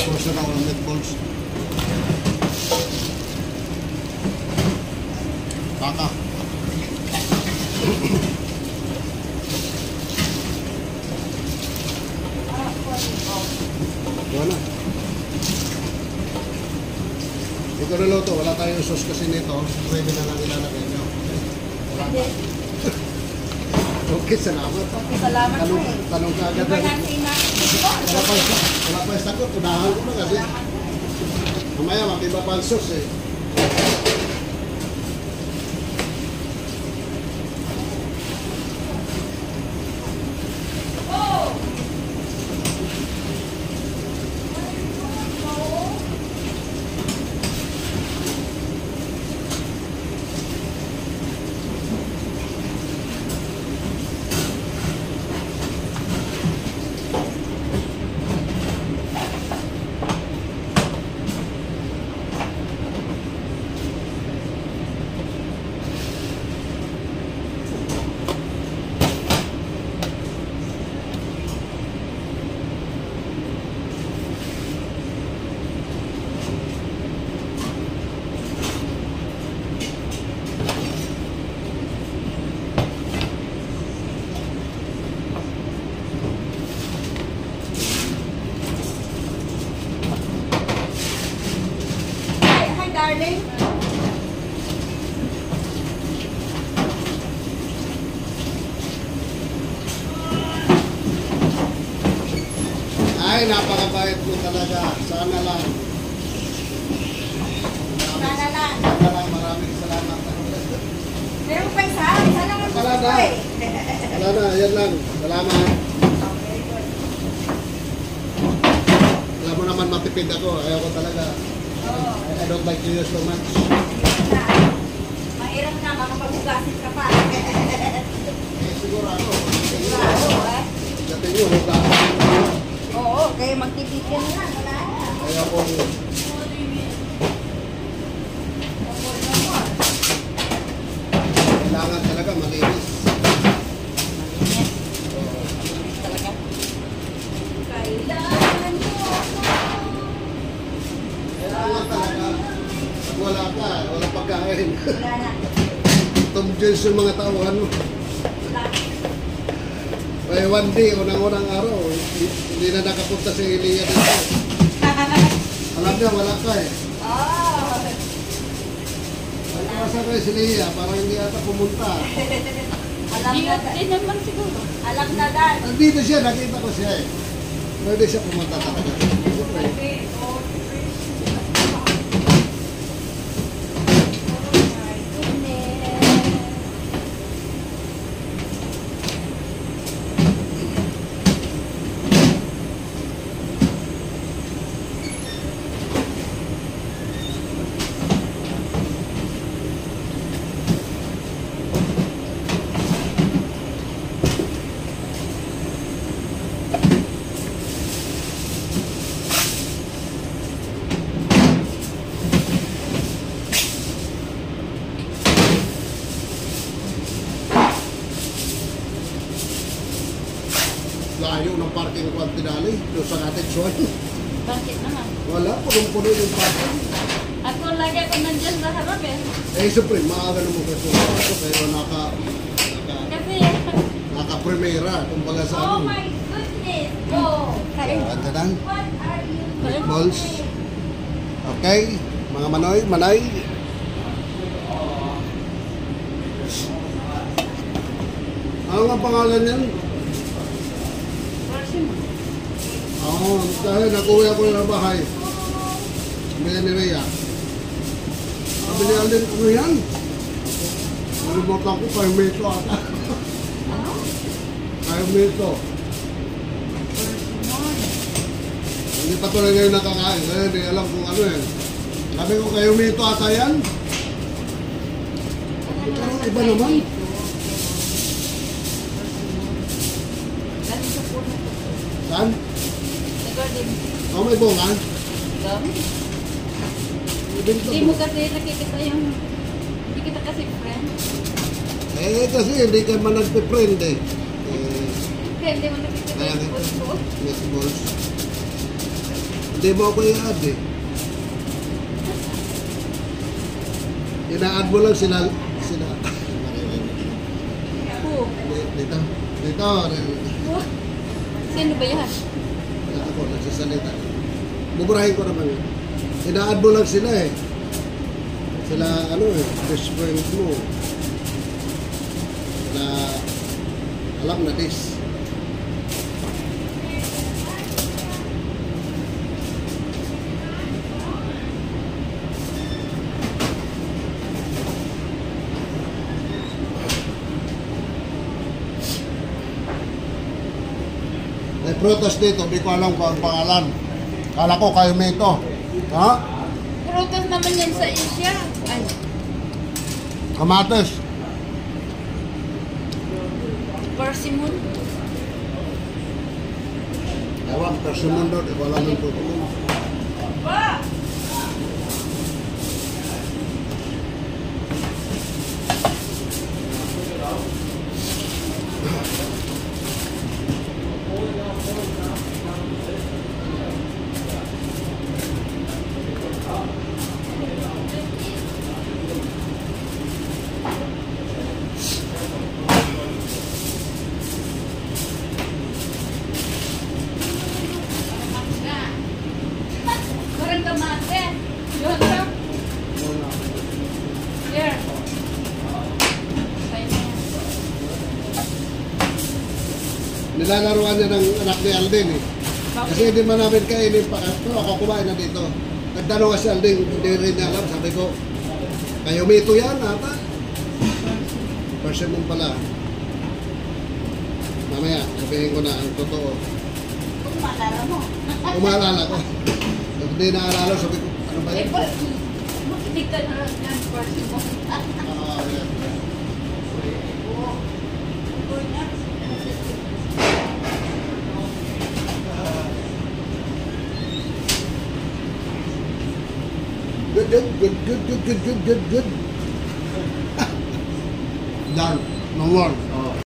portion ako ng meatballs. Kaka. Wala. Ito niluto, wala tayong sauce kasi nito. Pwede na lang ilalagay nyo. Wala pa. Okay, salamat. Okay, salamat po eh. Tanong ka agad. Wala pa yung sagot. Unahan ko na kasi. Mamaya, mabiba pa ang sauce eh. Darling. Ay, napakabait mo talaga. Sana lang. Sana lang. Sana lang. Maraming salamat. Meron pa isa? Isa lang ang Wala gusto na. ko eh. Wala na. Yan lang. Salamat. Okay, good. Alam mo naman matipid ako. Ayaw ko talaga. I don't like to use so much. Mahirap na, makapag-ugasin ka pa. Siguro ako. Sigurado eh. Dating nyo, hugasan nyo. Oo, kaya magtibigyan na. Wala na. Ayaw ko. Kailangan talaga malinis. Talaga. Kailangan mo ako. Kailangan talaga. Pag wala ka, wala pagkain. Wala na. Tom Jones yung mga tao, ano? Wala. May one day, unang-unang araw, hindi na nakapunta si Elia dito. Alam niya, wala ka eh. Oh. Nasa kayo si Elia, parang hindi ata pumunta. Alam na din naman siguro. Alam na dan. Nandito siya, nakita ko siya eh. Pwede siya pumunta talaga. Okay. Layo ng parking ko ang tinali, doon sa ating Juan. Bakit naman? Wala, punong-puno yung parking. Ako lagi ako nandyan sa harap eh. Eh, siyempre, maaga naman kasi ako, pero Kasi, naka-primera, kumbaga sa oh ano. my goodness! Oh! Anda lang, What are you meatballs. Okay, mga manay. Ano nga pangalan yan? Oo, dahil nag-uwi ako ng bahay. Sabi ni Rhea. Sabi ni Alden, ano yan? Nalimutan ko, 5 meto ata. 5 meto. Hindi pa tuloy ngayon nakakain. Kaya hindi alam kung ano yan. Sabi ko, kayo meto ata yan? Pero iba naman. Saan? Oh, may bunga? Hindi mo kasi nakikita yung... Hindi kita kasi friend. Eh, kasi hindi ka man nagpe-friend eh. Kaya hindi mo nakikita yung post ko. Meatballs. Hindi Hindi mo ako i-add eh. Ina-add mo lang sila. Who? Dito. Dito. Who? Sino ba yan? Ako, nagsasalita. Buburahin ko naman yun. Ina-add mo lang sila eh. Sila, ano eh, best friend mo. Sila, alam na this. May prutas dito, di ko alam kung ang pangalan. Kala ko kayo may ito. Ha? Prutas naman yan sa Asia. Ay, Kamates. persimmon. Ewan, persimmon doon. Di ko alam yung prutas. Parang kamate. Yun ka. Here. Tayo na yan. Nilalaruan niya ng anak ni Alden eh. Kasi hindi man namin kainin pa. Pero ako kumain na dito. Nagtanong ka si Alden, hindi rin niya alam. Sabi ko, kayo may ito yan ata. Persimmon pala. Mamaya, sabihin ko na ang totoo. Kung maalala mo. Umalala ko. Pag hindi naalala, sabi ko, ano ba Eh, yan? makinig ka na lang yan, persimmon. Ah, yan. Good, good, good, good, good, good, good, good, good. Done. No more.